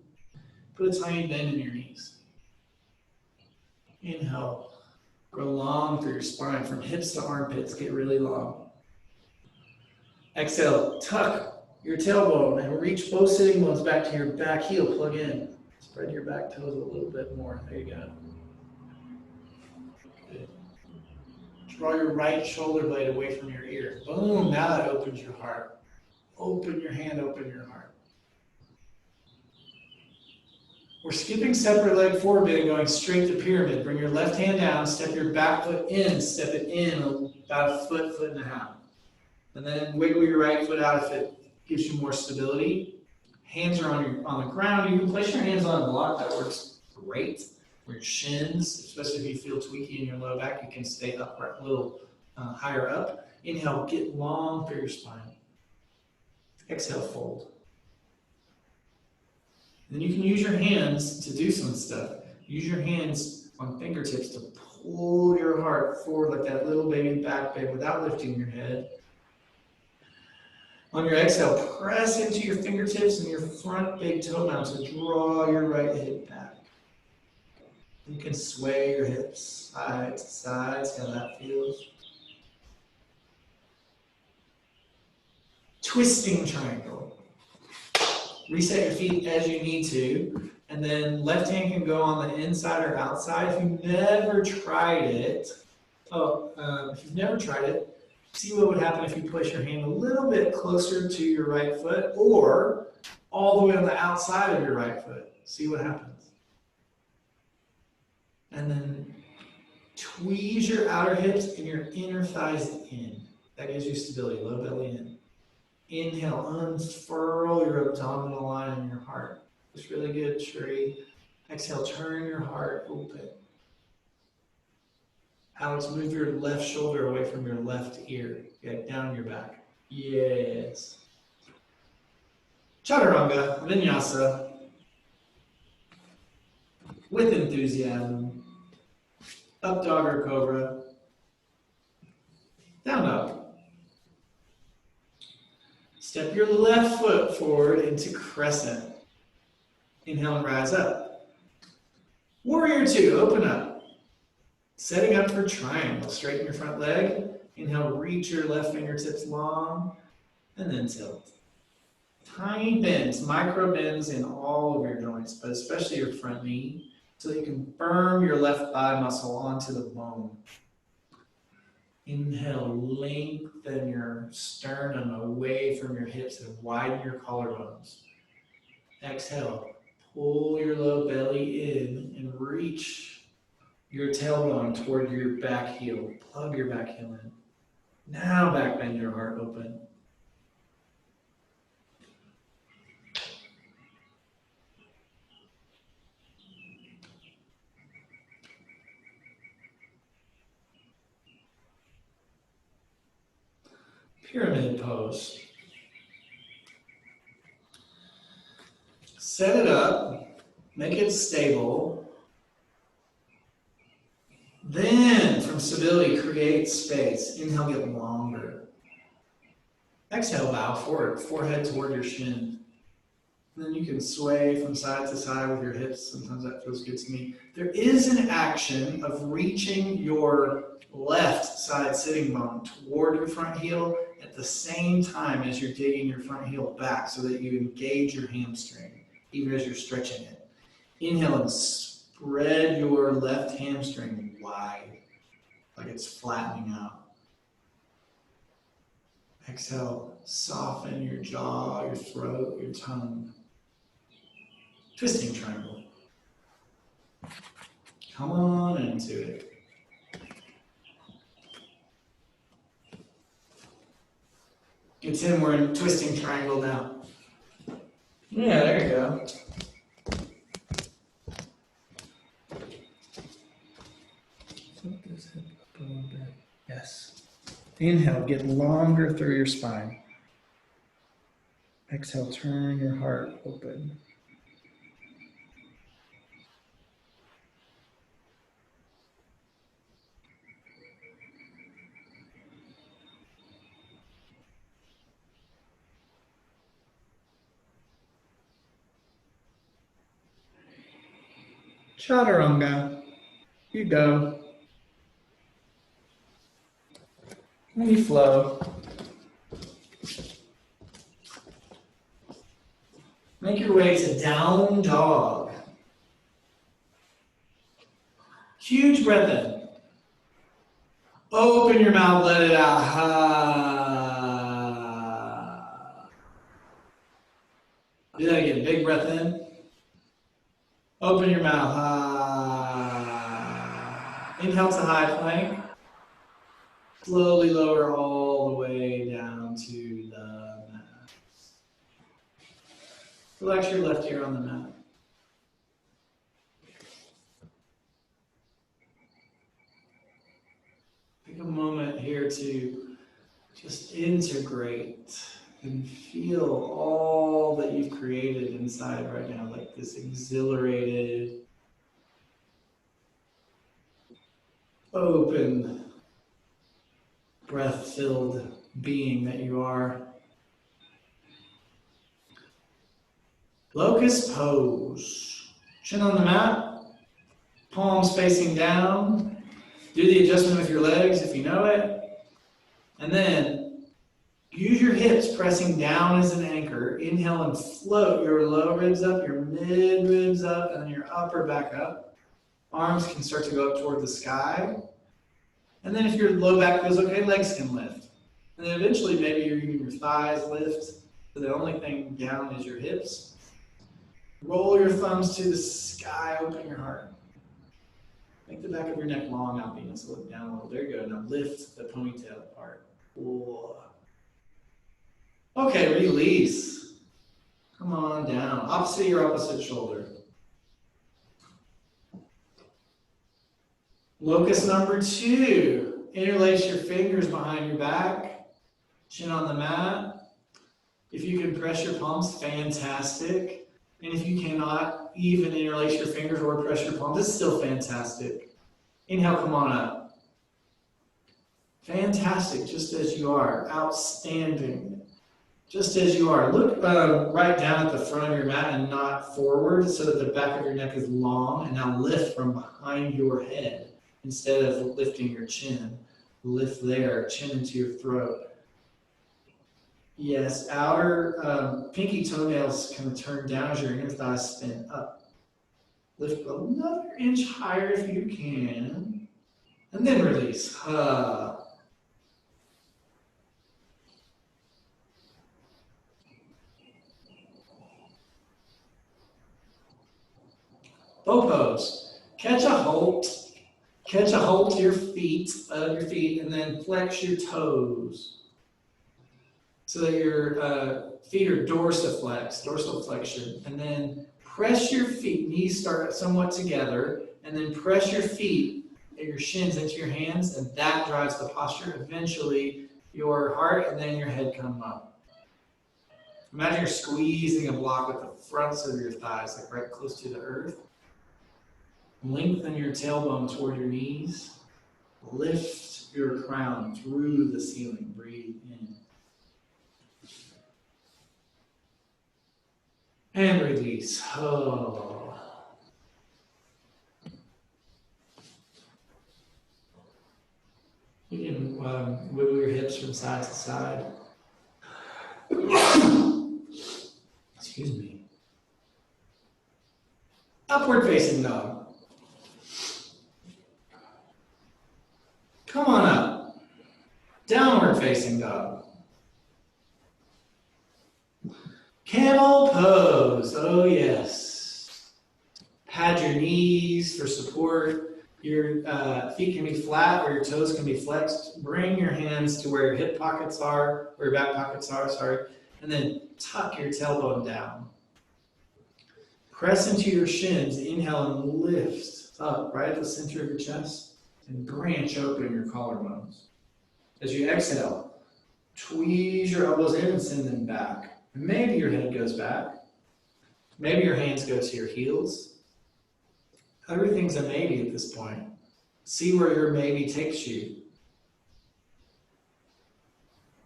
Put a tiny bend in your knees. Inhale. Grow long through your spine. From hips to armpits, get really long. Exhale, tuck your tailbone and reach both sitting bones back to your back heel. Plug in. Spread your back toes a little bit more. There you go. Good. Draw your right shoulder blade away from your ear. Boom, now that opens your heart. Open your hand, open your heart. We're skipping separate leg forward bend and going straight to pyramid. Bring your left hand down, step your back foot in, step it in about a foot, foot and a half. And then wiggle your right foot out if it gives you more stability. Hands are on the ground. You can place your hands on a block. That works great. For your shins, especially if you feel tweaky in your low back, you can stay upright a little higher up. Inhale, get long through your spine. Exhale, fold. Then you can use your hands to do some stuff. Use your hands on fingertips to pull your heart forward like that little baby back bend without lifting your head. On your exhale, press into your fingertips and your front big toe mount to draw your right hip back. You can sway your hips side to side, see how that feels. Twisting triangle. Reset your feet as you need to, and then left hand can go on the inside or outside. If you've never tried it, see what would happen if you place your hand a little bit closer to your right foot or all the way on the outside of your right foot. See what happens. And then tweeze your outer hips and your inner thighs in. That gives you stability, low belly in. Inhale, unfurl your abdominal line and your heart. It's really good, Shri. Exhale, turn your heart open. Alex, move your left shoulder away from your left ear. Get down your back. Yes. Chaturanga, Vinyasa. With enthusiasm. Up dog or cobra. Down dog. Step your left foot forward into crescent. Inhale and rise up. Warrior two, open up. Setting up for triangle. Straighten your front leg. Inhale, reach your left fingertips long, and then tilt. Tiny bends, micro bends in all of your joints, but especially your front knee, so that you can firm your left thigh muscle onto the bone. Inhale, lengthen your sternum away from your hips and widen your collarbones. Exhale, pull your low belly in and reach your tailbone toward your back heel. Plug your back heel in. Now back bend your heart open. Pyramid pose. Set it up, make it stable. Then, from stability, create space. Inhale, get longer. Exhale, bow forward, forehead toward your shin. And then you can sway from side to side with your hips. Sometimes that feels good to me. There is an action of reaching your left side sitting bone toward your front heel at the same time as you're digging your front heel back so that you engage your hamstring, even as you're stretching it. Inhale and spread your left hamstring wide, like it's flattening out. Exhale, soften your jaw, your throat, your tongue. Twisting triangle. Come on into it. It's in, we're in twisting triangle now. Yeah, there you go. Flip this hip up a little bit. Yes. Inhale, get longer through your spine. Exhale, turn your heart open. Chaturanga. You go. And you flow. Make your way to down dog. Huge breath in. Open your mouth, let it out. Do that again. Big breath in. Open your mouth. Inhale to high plank. Slowly lower all the way down to the mat. Relax your left ear on the mat. Take a moment here to just integrate and feel all that you've created inside right now, like this exhilarated, open, breath-filled being that you are. Locust pose. Chin on the mat, palms facing down. Do the adjustment with your legs if you know it. And then use your hips pressing down as an anchor. Inhale and float your low ribs up, your mid ribs up, and then your upper back up. Arms can start to go up toward the sky. And then if your low back feels okay, legs can lift. And then eventually maybe even your thighs lift. So the only thing down is your hips. Roll your thumbs to the sky, open your heart. Make the back of your neck long, Albina, so look down a little. There you go. Now lift the ponytail apart. Whoa. Okay, release. Come on down. Opposite your opposite shoulder. Locust number 2. Interlace your fingers behind your back. Chin on the mat. If you can press your palms, fantastic. And if you cannot even interlace your fingers or press your palms, it's still fantastic. Inhale, come on up. Fantastic, just as you are. Outstanding. Just as you are. Look right down at the front of your mat and not forward so that the back of your neck is long. And now lift from behind your head instead of lifting your chin. Lift there, chin into your throat. Yes, outer pinky toenails kind of turn down as your inner thighs spin up. Lift another inch higher if you can. And then release. Bow pose. Catch a hold. Catch a hold to your feet, and then flex your toes. So that your feet are dorsiflex, dorsal flexion. And then press your feet, knees start somewhat together, and then press your feet and your shins into your hands, and that drives the posture. Eventually, your heart and then your head come up. Imagine you're squeezing a block with the fronts of your thighs, like right close to the earth. Lengthen your tailbone toward your knees. Lift your crown through the ceiling. Breathe in. And release. Oh. You can wiggle your hips from side to side. Excuse me. Upward facing dog. Come on up. Downward facing dog. Camel pose. Oh yes. Pad your knees for support. Your feet can be flat or your toes can be flexed. Bring your hands to where your hip pockets are, where your back pockets are, sorry. And then tuck your tailbone down. Press into your shins. Inhale and lift up right at the center of your chest. And branch open your collarbones. As you exhale, tweeze your elbows in and send them back. Maybe your head goes back. Maybe your hands go to your heels. Everything's a maybe at this point. See where your maybe takes you.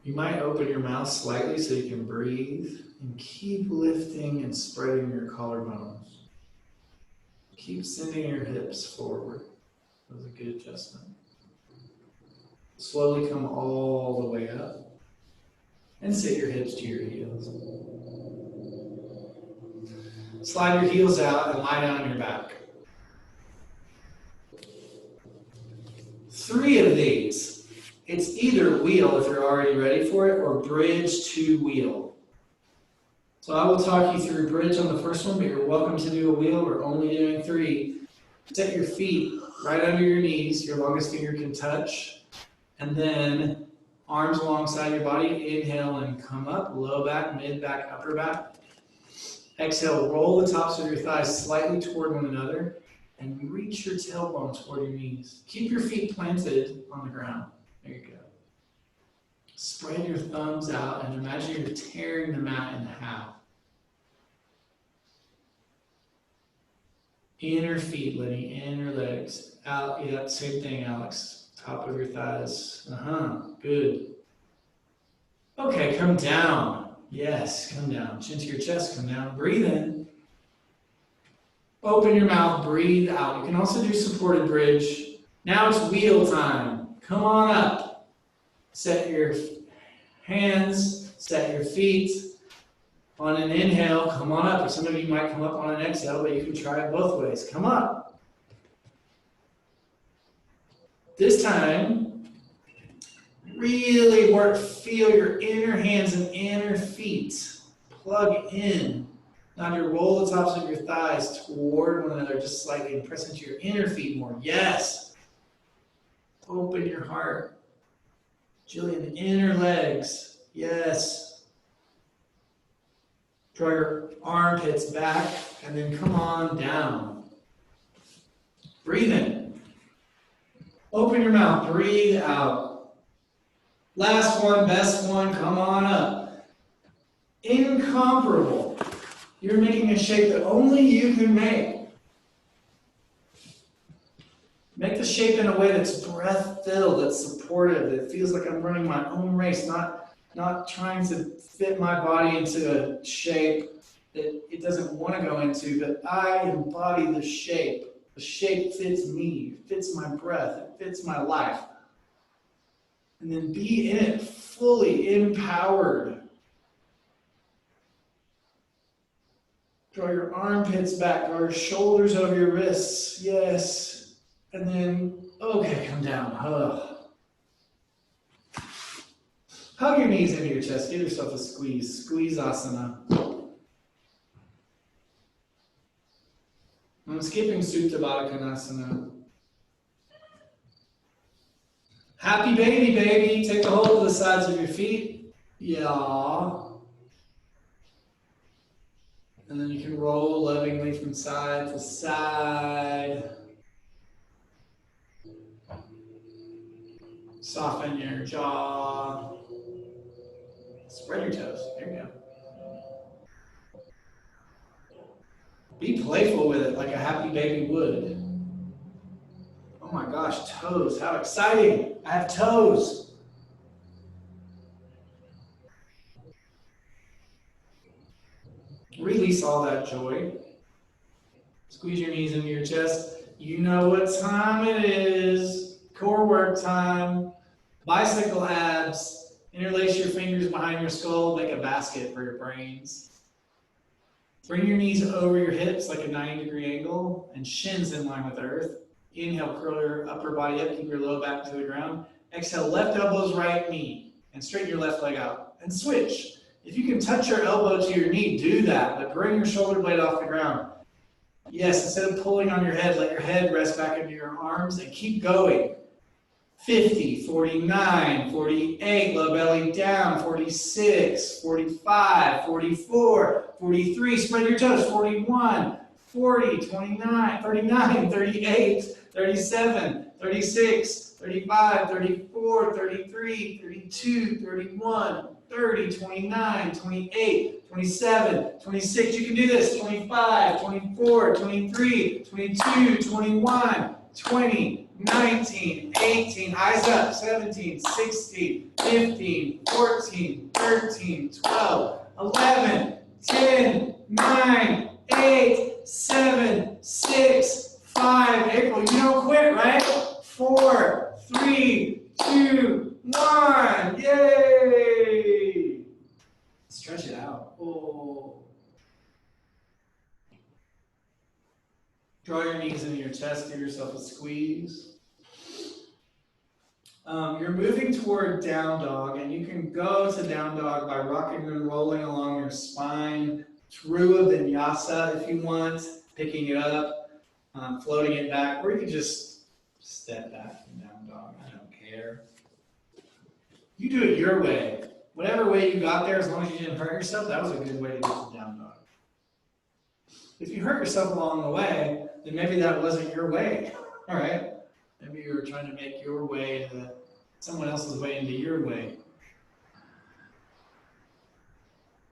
You might open your mouth slightly so you can breathe and keep lifting and spreading your collarbones. Keep sending your hips forward. That was a good adjustment. Slowly come all the way up and sit your hips to your heels. Slide your heels out and lie down on your back. 3 of these. It's either wheel if you're already ready for it, or bridge to wheel. So I will talk you through bridge on the first one, but you're welcome to do a wheel. We're only doing 3. Set your feet right under your knees. Your longest finger can touch. And then arms alongside your body. Inhale and come up. Low back, mid back, upper back. Exhale, roll the tops of your thighs slightly toward one another. And reach your tailbone toward your knees. Keep your feet planted on the ground. There you go. Spread your thumbs out and imagine you're tearing the mat in half. Inner feet, Lenny, inner legs. Out, yeah, same thing, Alex. Top of your thighs. Good. Okay, come down. Yes, come down. Chin to your chest, come down. Breathe in. Open your mouth, breathe out. You can also do supported bridge. Now it's wheel time. Come on up. Set your hands, set your feet. On an inhale, come on up. Or some of you might come up on an exhale, but you can try it both ways. Come up. This time, really work, feel your inner hands and inner feet. Plug in. Now you roll the tops of your thighs toward one another just slightly and press into your inner feet more. Yes. Open your heart. Jillian, inner legs. Yes. Draw your armpits back and then come on down. Breathe in. Open your mouth. Breathe out. Last one, best one. Come on up. Incomparable. You're making a shape that only you can make. Make the shape in a way that's breath-filled, that's supportive, that feels like I'm running my own race, not trying to fit my body into a shape that it doesn't want to go into, but I embody the shape. The shape fits me, it fits my breath, it fits my life. And then be in it fully empowered. Draw your armpits back, draw your shoulders over your wrists. Yes. And then, okay, come down. Hug your knees into your chest. Give yourself a squeeze. Squeeze asana. I'm skipping Supta Baddha Konasana. Happy baby, baby. Take a hold of the sides of your feet. Yeah. And then you can roll lovingly from side to side. Soften your jaw. Spread your toes. There you go. Be playful with it like a happy baby would. Oh my gosh, toes. How exciting. I have toes. Release all that joy. Squeeze your knees into your chest. You know what time it is. Core work time. Bicycle abs. Interlace your fingers behind your skull. Make a basket for your brains. Bring your knees over your hips like a 90-degree angle and shins in line with the earth. Inhale, curl your upper body up. Keep your low back to the ground. Exhale, left elbow's right knee. And straighten your left leg out. And switch. If you can touch your elbow to your knee, do that, but bring your shoulder blade off the ground. Yes, instead of pulling on your head, let your head rest back into your arms and keep going. 50, 49, 48, low belly down, 46, 45, 44, 43, spread your toes, 41, 40, 29, 39, 38, 37, 36, 35, 34, 33, 32, 31, 30, 29, 28, 27, 26, you can do this, 25, 24, 23, 22, 21, 20, 19, 18, eyes up, 17, 16, 15, 14, 13, 12, 11, 10, 9, 8, 7, 6, 5, April, you don't quit, right? 4, 3, 2, 1, yay! Stretch it out. Oh. Draw your knees into your chest, give yourself a squeeze. You're moving toward down dog, and you can go to down dog by rocking and rolling along your spine through a vinyasa if you want, picking it up, floating it back, or you can just step back from down dog. I don't care. You do it your way. Whatever way you got there, as long as you didn't hurt yourself, that was a good way to get to down dog. If you hurt yourself along the way, then maybe that wasn't your way. All right? Maybe you were trying to make your way into someone else's way into your way.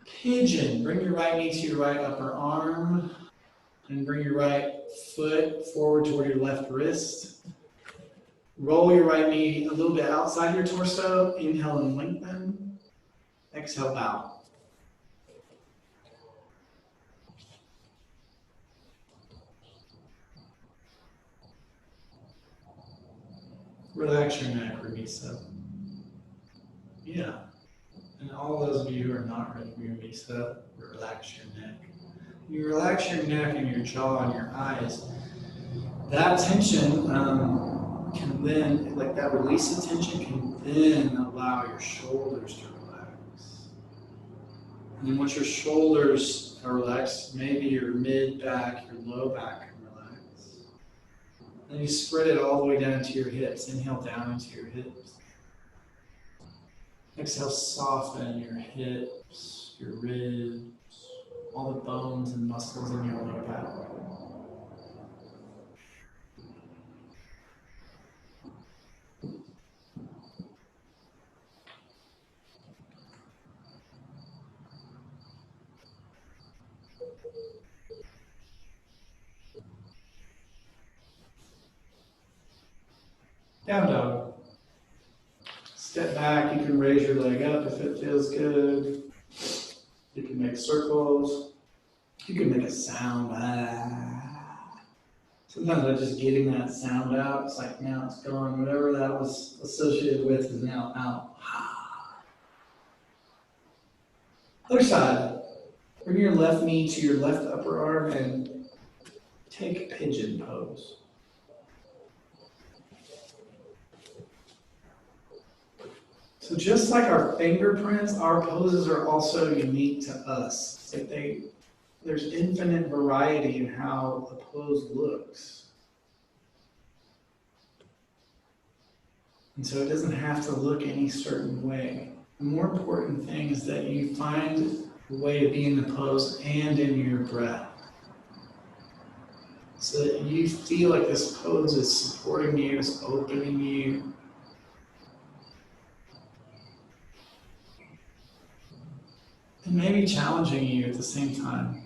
Pigeon. Bring your right knee to your right upper arm. And bring your right foot forward toward your left wrist. Roll your right knee a little bit outside your torso. Inhale and lengthen. Exhale, bow. Relax your neck, Vinyasa. Yeah. And all those of you who are not ready for Vinyasa, relax your neck. You relax your neck and your jaw and your eyes. That tension can then, like that release of tension, can then allow your shoulders to relax. And then once your shoulders are relaxed, maybe your mid back, your low back can relax. Then you spread it all the way down to your hips. Inhale down into your hips. Exhale, soften your hips, your ribs, all the bones and muscles in your lower back. Down dog. Step back, you can raise your leg up if it feels good. You can make circles. You can make a sound. Sometimes by just getting that sound out, it's like now it's gone. Whatever that was associated with is now out. Other side. Bring your left knee to your left upper arm and take pigeon pose. So just like our fingerprints, our poses are also unique to us. It's like there's infinite variety in how a pose looks. And so it doesn't have to look any certain way. The more important thing is that you find a way to be in the pose and in your breath. So that you feel like this pose is supporting you, is opening you. And maybe challenging you at the same time.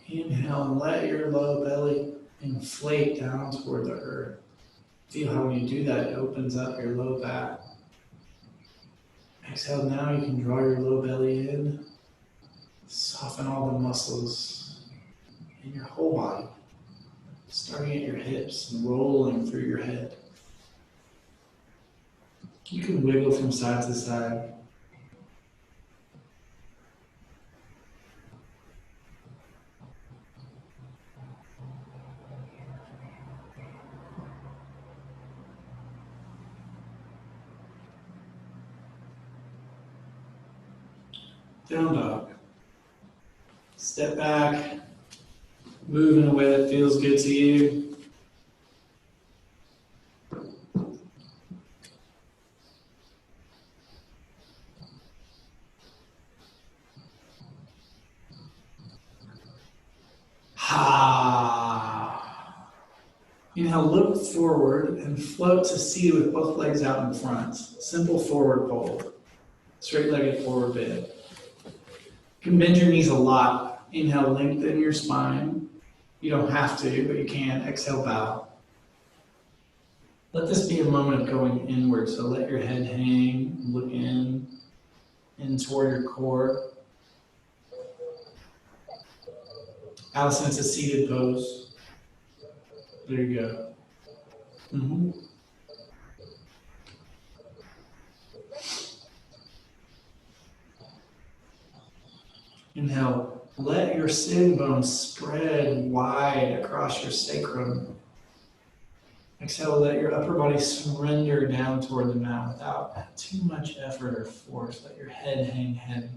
Inhale and let your low belly inflate down toward the earth. Feel how when you do that, it opens up your low back. Exhale, now you can draw your low belly in. Soften all the muscles in your whole body. Starting at your hips and rolling through your head. You can wiggle from side to side. Down dog. Step back, move in a way that feels good to you. Inhale, look forward and float to seated with both legs out in front. Simple forward fold. Straight-legged forward bend. You can bend your knees a lot. Inhale, lengthen your spine. You don't have to, but you can. Exhale, bow. Let this be a moment of going inward. So let your head hang, look in toward your core. Allison, it's a seated pose. There you go. Inhale, Let your shin bones spread wide across your sacrum. Exhale, let your upper body surrender down toward the mat without too much effort or force. Let your head hang heavy.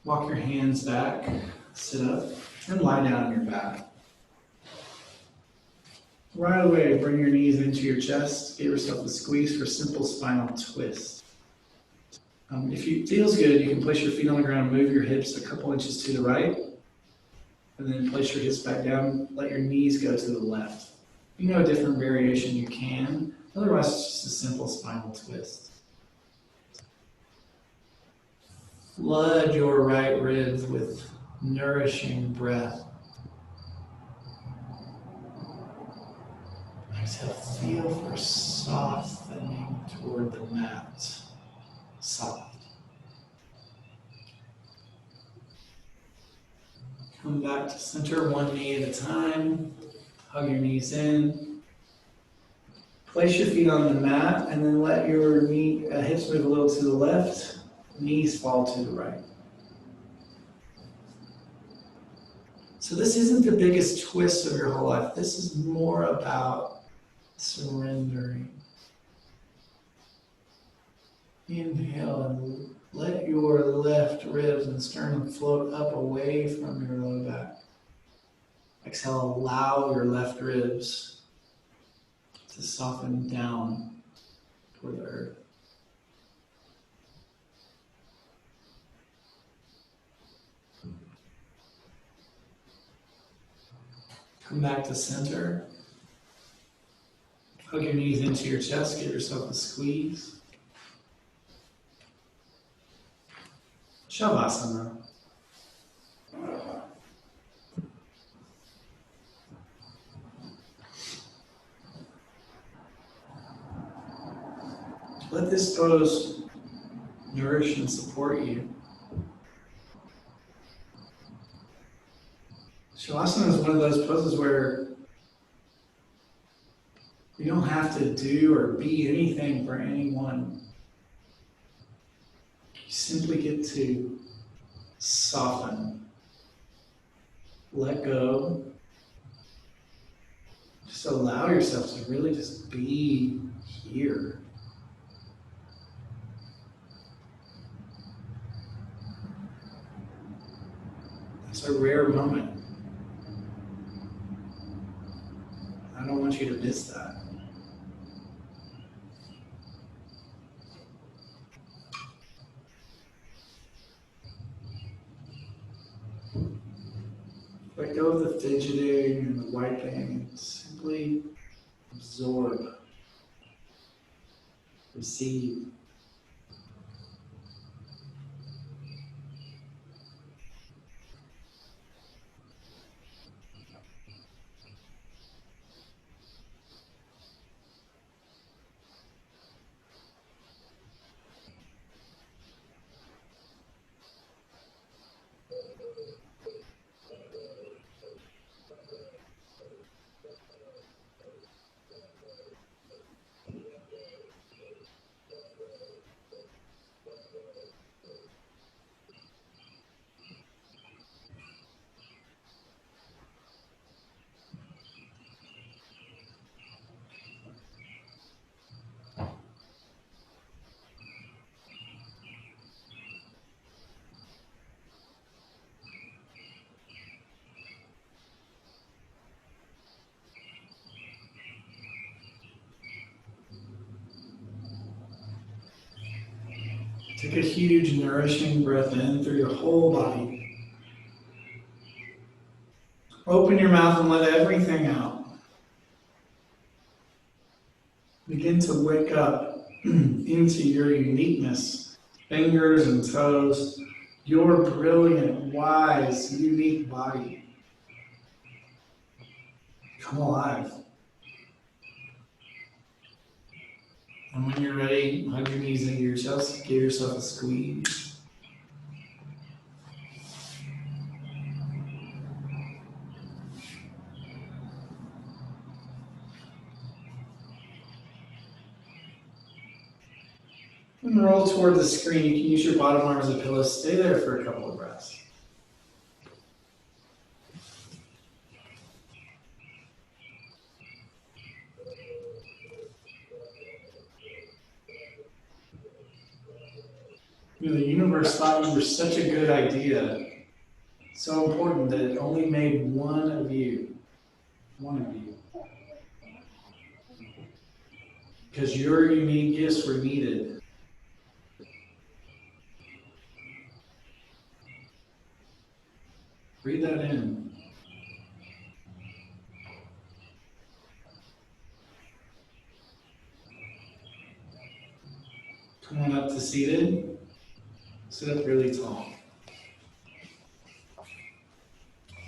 Walk your hands back, sit up, and lie down on your back. Right away, bring your knees into your chest. Give yourself a squeeze for simple spinal twist. If it feels good, you can place your feet on the ground, move your hips a couple inches to the right, and then place your hips back down. Let your knees go to the left. If you know a different variation, you can. Otherwise, it's just a simple spinal twist. Flood your right ribs with nourishing breath. Exhale, feel for softening toward the mat. Soft. Come back to center, one knee at a time. Hug your knees in. Place your feet on the mat and then let your hips move a little to the left. Knees fall to the right. So this isn't the biggest twist of your whole life. This is more about surrendering. Inhale and let your left ribs and sternum float up away from your low back. Exhale, allow your left ribs to soften down toward the earth. Come back to center. Hug your knees into your chest, give yourself a squeeze. Shavasana. Let this pose nourish and support you. Shavasana is one of those poses where you don't have to do or be anything for anyone. You simply get to soften, let go, just allow yourself to really just be here. It's a rare moment. I don't want you to miss that. Let go of the fidgeting and the wiping and simply absorb, receive. Take a huge nourishing breath in through your whole body. Open your mouth and let everything out. Begin to wake up into your uniqueness, fingers and toes, your brilliant, wise, unique body. Come alive. And when you're ready, hug your knees into your chest, give yourself a squeeze. And roll toward the screen. You can use your bottom arm as a pillow. Stay there for a couple of breaths. You know, the universe thought you were such a good idea, so important that it only made one of you. One of you. Because your unique gifts were needed. Breathe that in. Come on up to seated. Sit up really tall.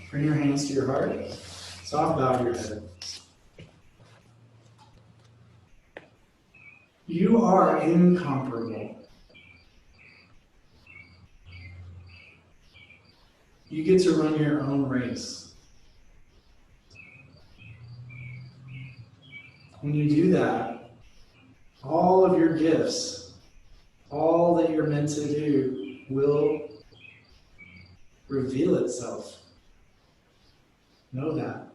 Bring your hands to your heart. Soft bow your head. You are incomparable. You get to run your own race. When you do that, all of your gifts, all that you're meant to do, will reveal itself. Know that.